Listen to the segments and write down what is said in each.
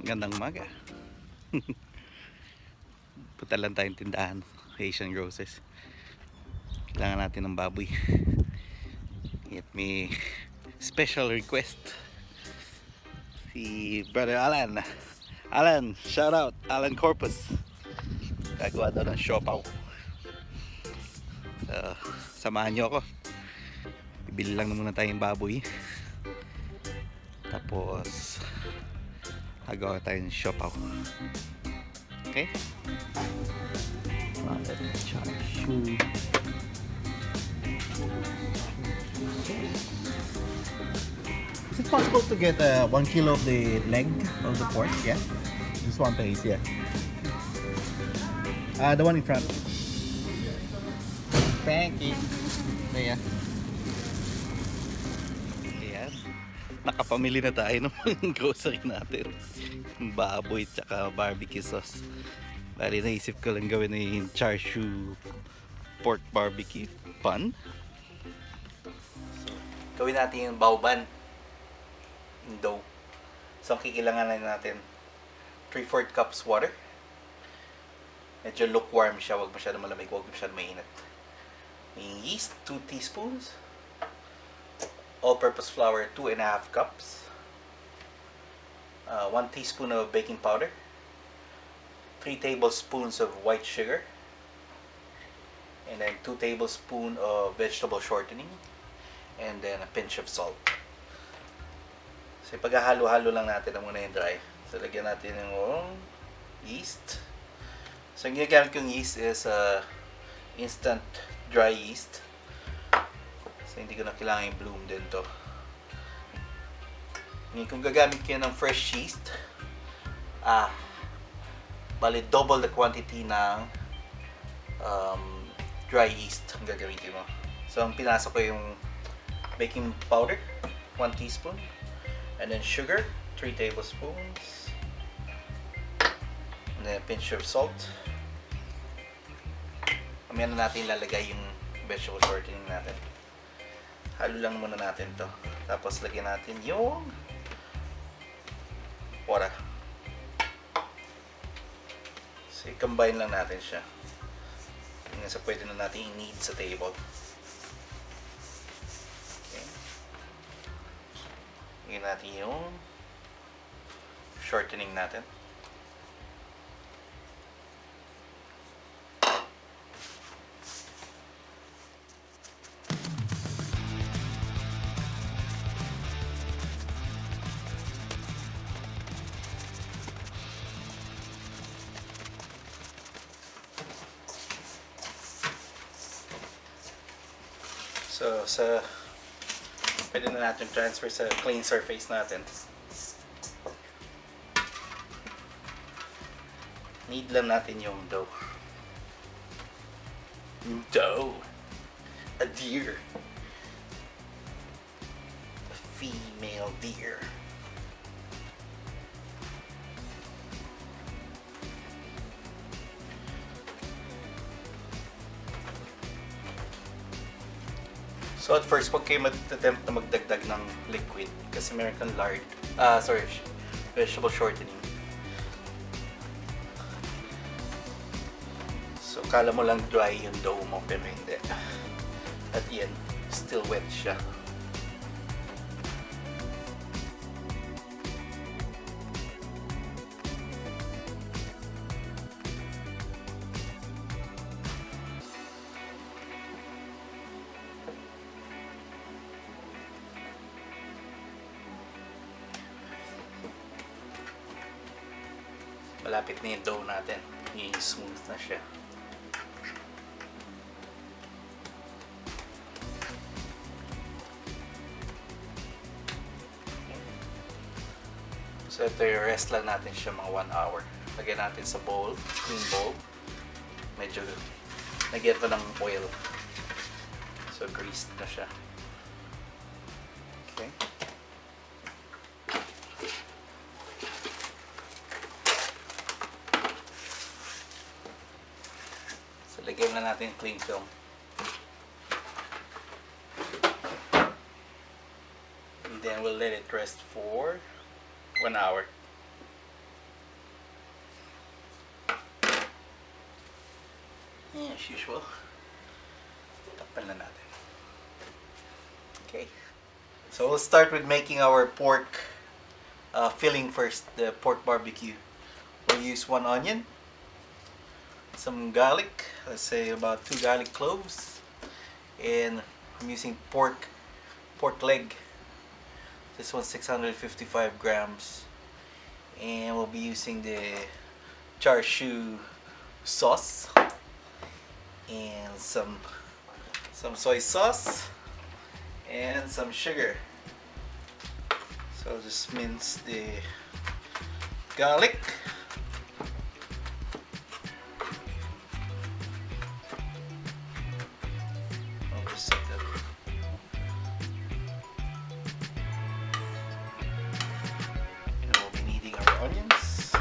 Gandang umaga. Punta lang tayong tindahan, Asian Grocers. Kailangan natin ng baboy. At may special request. Si Brother Alan. Alan, shout out. Alan Corpus. Gagawa daw ng Siopao. So, samahan nyo ako. Bibili lang muna tayong baboy. Tapos, gagawa tayo ng Siopao. Okay? Is it possible to get 1 kilo of the leg of the pork? Yeah? Just one piece, yeah. The one in front. Thank you. There. Ayan. Nakapamili na tayo ng grocery natin. Baboy tsaka barbecue sauce. Bali naisip ko lang gawin na yung char siu pork barbecue bun. So, gawin natin yung bao bun. Yung dough. So kikilangan natin 3/4 cups water. Medyo lukewarm siya, wag masyado malamig, wag masyado mainit. May yeast, 2 teaspoons. All-purpose flour, 2.5 cups. 1 teaspoon of baking powder. 3 tablespoons of white sugar. And then 2 tablespoons of vegetable shortening. And then a pinch of salt. So paghahalo-halo lang natin na muna yung dry. So lagyan natin yung yeast. So ang ginagamit kong yeast is instant dry yeast. So hindi ko na kailangan yung bloom din to. Kung gagamit kayo ng fresh yeast, bali double the quantity ng dry yeast ang gagamitin mo. So ang pinasok ko yung baking powder, 1 teaspoon. And then sugar, 3 tablespoons. And then a pinch of salt. Mamaya na natin ilalagay yung vegetable shortening natin. Halo lang muna natin to. Tapos lagyan natin yung water. So i-combine lang natin siya. Hanggang sa pwede na natin i-knead sa table. Okay. Lagyan natin yung shortening natin. So, pwede na natin transfer sa clean surface natin. Need lang natin yung dough. Dough. A deer. A female deer. So at first, huwag kayo mag-attempt na magdagdag ng liquid kasi meron kang lard, vegetable shortening. So kala mo lang dry yung dough mo pero hindi. At yan, still wet siya. Malapit na yung dough natin. Yung smooth na siya. So ito yung rest lang natin siya mga 1 hour. Lagyan natin sa bowl, clean bowl. Medyo lagyan ko ng oil. So greased na siya. Okay. Lagyan na natin cling film. And then we'll let it rest for 1 hour. As usual, takpan na natin. Okay. So we'll start with making our pork filling first, the pork barbecue. We'll use 1 onion, some garlic, let's say about 2 garlic cloves, and I'm using pork leg. This one's 655 grams, and we'll be using the char siu sauce and some soy sauce and some sugar. So I'll just mince the garlic. I'll just set that. And we'll be needing our onions.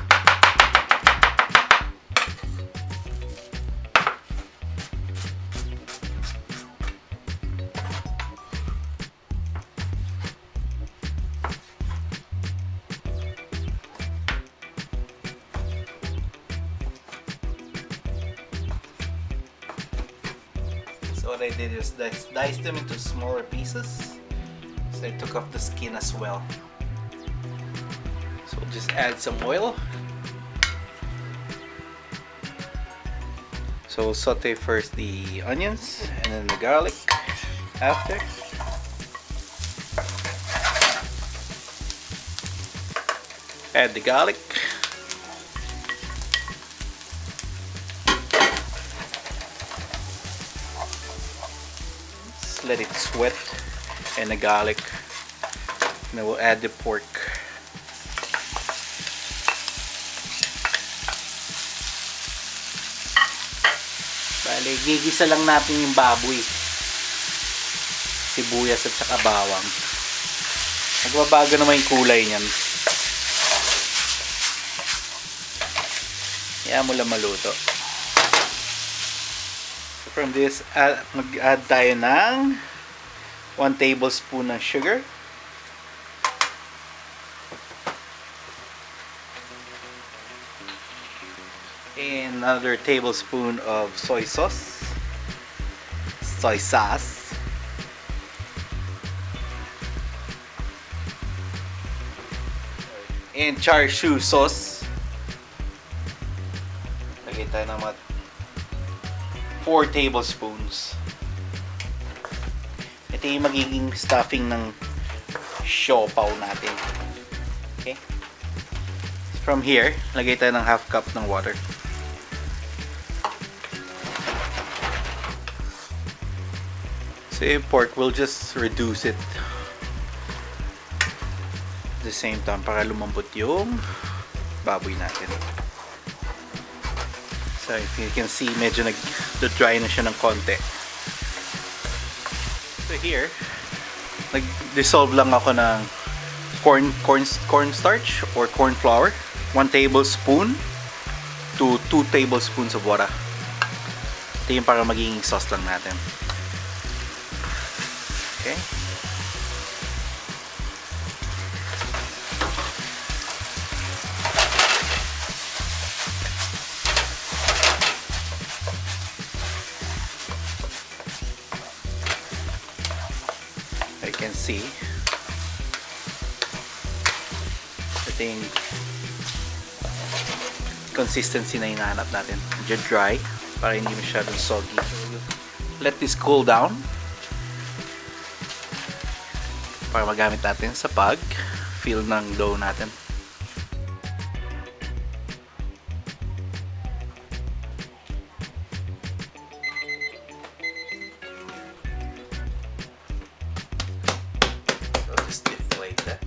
So what I did is diced them into smaller pieces. So I took off the skin as well. So just add some oil. So we'll saute first the onions and then the garlic after. Add the garlic. Just let it sweat and the garlic. And then we'll add the pork. Bale, gigisa lang natin yung baboy, sibuyas at saka bawang. Nagbabago naman yung kulay niyan. Kaya mo lang maluto. So from this, mag-add tayo ng 1 tablespoon ng sugar. And another tablespoon of soy sauce. And char siu sauce. Lagay tayo ng 4 tablespoons. Ito yung magiging stuffing ng siopao natin. Okay? From here, lagay tayo ng half cup ng water. So yung pork, we'll just reduce it at the same time para lumambot yung baboy natin. So if you can see, medyo nag-dry na siya ng konti. So here, nag-dissolve lang ako ng cornstarch or corn flour, 1 tablespoon to 2 tablespoons of water. Ito yung para magiging sauce lang natin. Okay. I can see ito yung consistency na hinahanap natin. Medyo dry para hindi masyadong soggy. Let this cool down para magamit natin sa pag-fill ng dough natin. So just deflate that.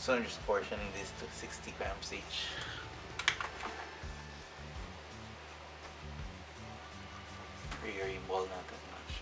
So I'm just portioning this to 60 grams each. I-ball natin much.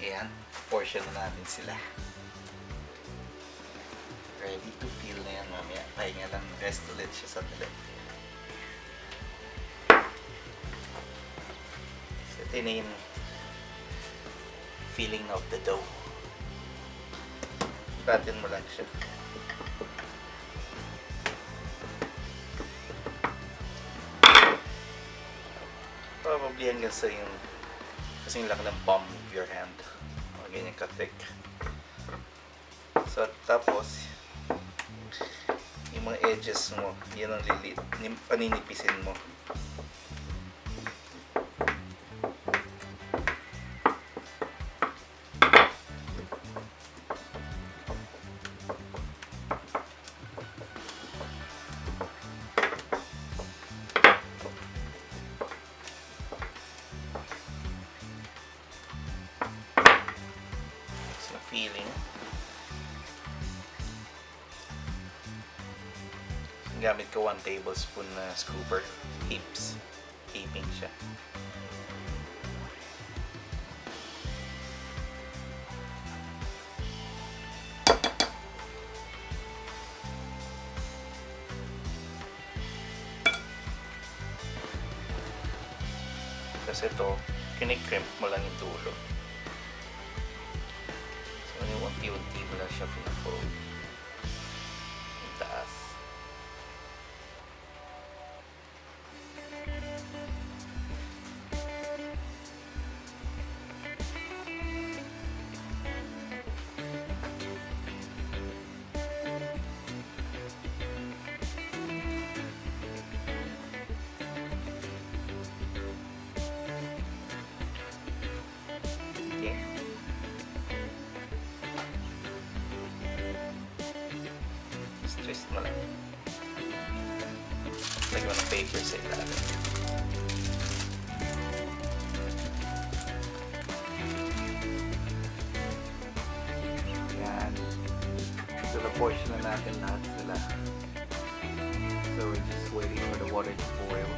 Ayan, portion na natin sila. Ready to feel na yan mamaya. Pahinga lang, rest ulit siya sa dali. So ito na yung feeling of the dough. Batin mo lang siya. Probably hanggang sa yung kasing laki ng palm of your hand. Ganyan ka-thick. So, tapos yung mga edges mo, yan ang lilit. Paninipisin mo. Feeling. Gamit ko 1 tablespoon na scooper. Heaps. Heaping siya. Kasi ito, kinikrimp mo lang yung dulo. Unti-unti mo lang siya pina-fold yung taas. Okay. Twist mo lang. Lagyan mo ng paper sa ilalim. Yan. So, na-portion na natin lahat sila. So, we're just waiting for the water to boil.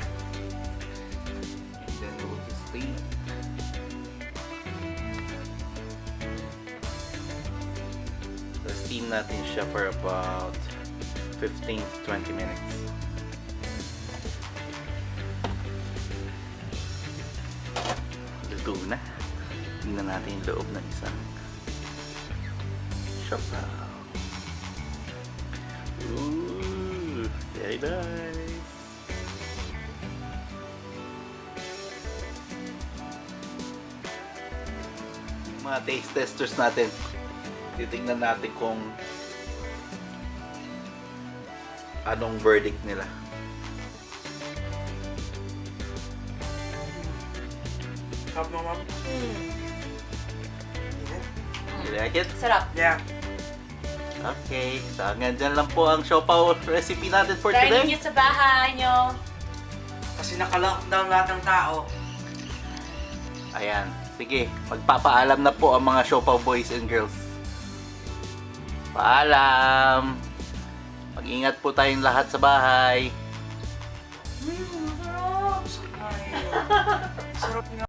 And then we'll just steam. So, steam natin siya for about 15 to 20 minutes. Luto na. Tingnan natin yung loob ng isang siopao. Ooh, very nice. Mga taste testers natin. Titingnan natin kung anong verdict nila. Sarap mo, ma'am. You like it? Sarap. Yeah. Okay, so hanggang dyan lang po ang siopao recipe natin for Try today. ninyo sa bahay nyo. Kasi naka-lockdown lahat ng tao. Ayan, sige, magpapaalam na po ang mga siopao boys and girls. Paalam! Mag-ingat po tayong lahat sa bahay. Sarap. Sarap nga.